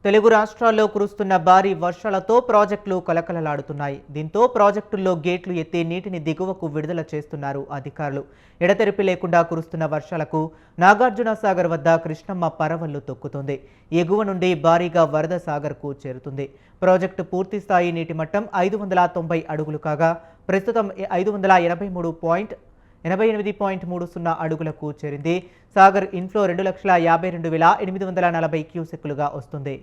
తెలుగు రాష్ట్రాల్లో కురుస్తున్న భారీ వర్షాలతో ప్రాజెక్టులు కలకలలాడుతున్నాయి. దీంతో ప్రాజెక్టుల్లో గేట్లు ఎత్తి నీటిని దిగువకు విడుదల చేస్తున్నారు అధికారులు. ఎడతెరిపి లేకుండా కురుస్తున్న వర్షాలకు నాగార్జున సాగర్ వద్ద కృష్ణమ్మ పరవళ్లు తొక్కుతుంది. ఎగువ నుండి భారీగా వరద సాగర్కు చేరుతుంది. ప్రాజెక్టు పూర్తి స్థాయి నీటి మట్టం 590 అడుగులు కాగా ప్రస్తుతం 588.30 అడుగులకు చేరింది. సాగర్ ఇన్ఫ్లో 2,52,840 క్యూసెక్కులుగా వస్తుంది.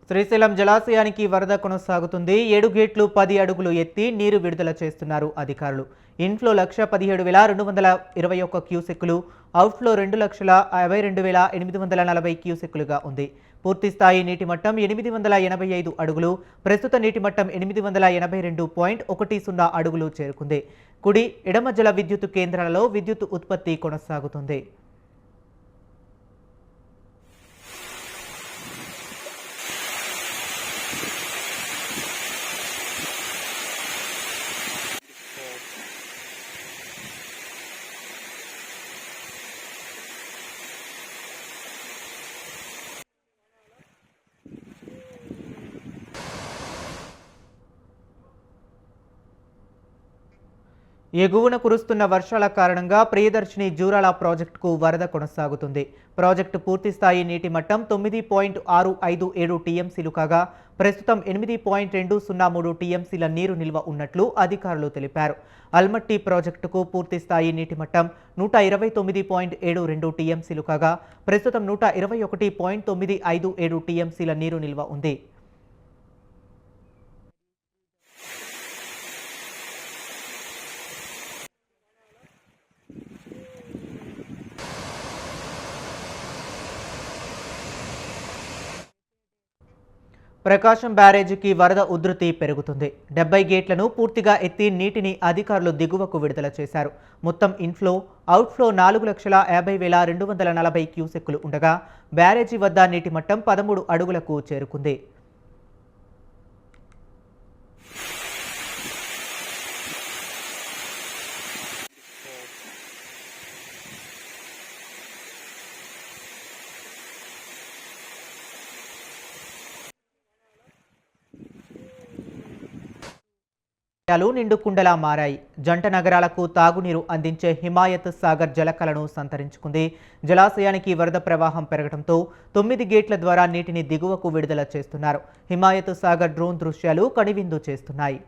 శ్రీశైలం జలాశయానికి వరద కొనసాగుతుంది. 7 గేట్లు 10 అడుగులు ఎత్తి నీరు విడుదల చేస్తున్నారు అధికారులు. ఇన్ఫ్లో 1,17,221 క్యూసెక్కులు, అవుట్ఫ్లో 2,52,840 క్యూసెక్కులుగా ఉంది. పూర్తి స్థాయి నీటి మట్టం 885 అడుగులు, ప్రస్తుత నీటి మట్టం 882.10 అడుగులు చేరుకుంది. కుడి ఎడమ జల విద్యుత్ కేంద్రాలలో విద్యుత్ ఉత్పత్తి కొనసాగుతుంది. ఎగువన కురుస్తున్న వర్షాల కారణంగా ప్రియదర్శిని జూరాల ప్రాజెక్టుకు వరద కొనసాగుతుంది. ప్రాజెక్టు పూర్తిస్థాయి నీటి మట్టం 9.657 టీఎంసీలు కాగా ప్రస్తుతం 8.203 టీఎంసీల నీరు నిల్వ ఉన్నట్లు అధికారులు తెలిపారు. అల్మట్టి ప్రాజెక్టుకు పూర్తిస్థాయి నీటి మట్టం 129.72 టీఎంసీలు కాగా ప్రస్తుతం 121.957 టీఎంసీల నీరు నిల్వ ఉంది. ప్రకాశం బ్యారేజీకి వరద ఉధృతి పెరుగుతుంది. 70 గేట్లను పూర్తిగా ఎత్తి నీటిని అధికారులు దిగువకు విడుదల చేశారు. మొత్తం ఇన్ఫ్లో, అవుట్ఫ్లో 4,50,240 క్యూసెక్కులు ఉండగా బ్యారేజీ వద్ద నీటి మట్టం 13 అడుగులకు చేరుకుంది. నిండుకుండలా మారాయి. జంట నగరాలకు తాగునీరు అందించే హిమాయత్ సాగర్ జలకలను సంతరించుకుంది. జలాశయానికి వరద ప్రవాహం పెరగడంతో 9 గేట్ల ద్వారా నీటిని దిగువకు విడుదల చేస్తున్నారు. హిమాయత్ సాగర్ డ్రోన్ దృశ్యాలు కనువిందు చేస్తున్నాయి.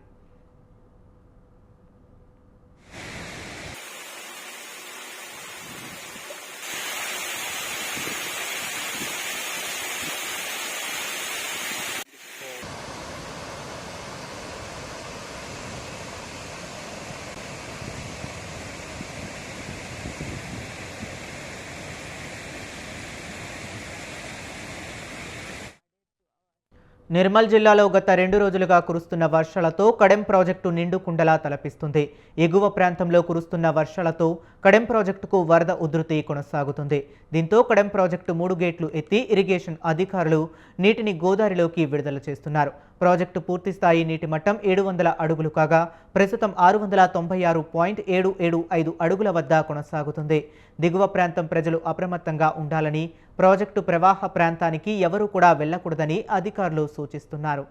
నిర్మల్ జిల్లాలో గత 2 రోజులుగా కురుస్తున్న వర్షాలతో కడెం ప్రాజెక్టు నిండుకుండలా తలపిస్తుంది. ఎగువ ప్రాంతంలో కురుస్తున్న వర్షాలతో కడెం ప్రాజెక్టుకు వరద ఉధృతి కొనసాగుతుంది. దీంతో కడెం ప్రాజెక్టు 3 గేట్లు ఎత్తి ఇరిగేషన్ అధికారులు నీటిని గోదావరిలోకి విడుదల చేస్తున్నారు. ప్రాజెక్టు పూర్తిస్థాయి నీటి మట్టం 700 అడుగులు కాగా ప్రస్తుతం 696.775 అడుగుల వద్ద కొనసాగుతుంది. దిగువ ప్రాంతం ప్రజలు అప్రమత్తంగా ఉండాలని, ప్రాజెక్టు ప్రవాహ ప్రాంతానికి ఎవరూ కూడా వెళ్లకూడదని అధికారులు సూచిస్తున్నారు.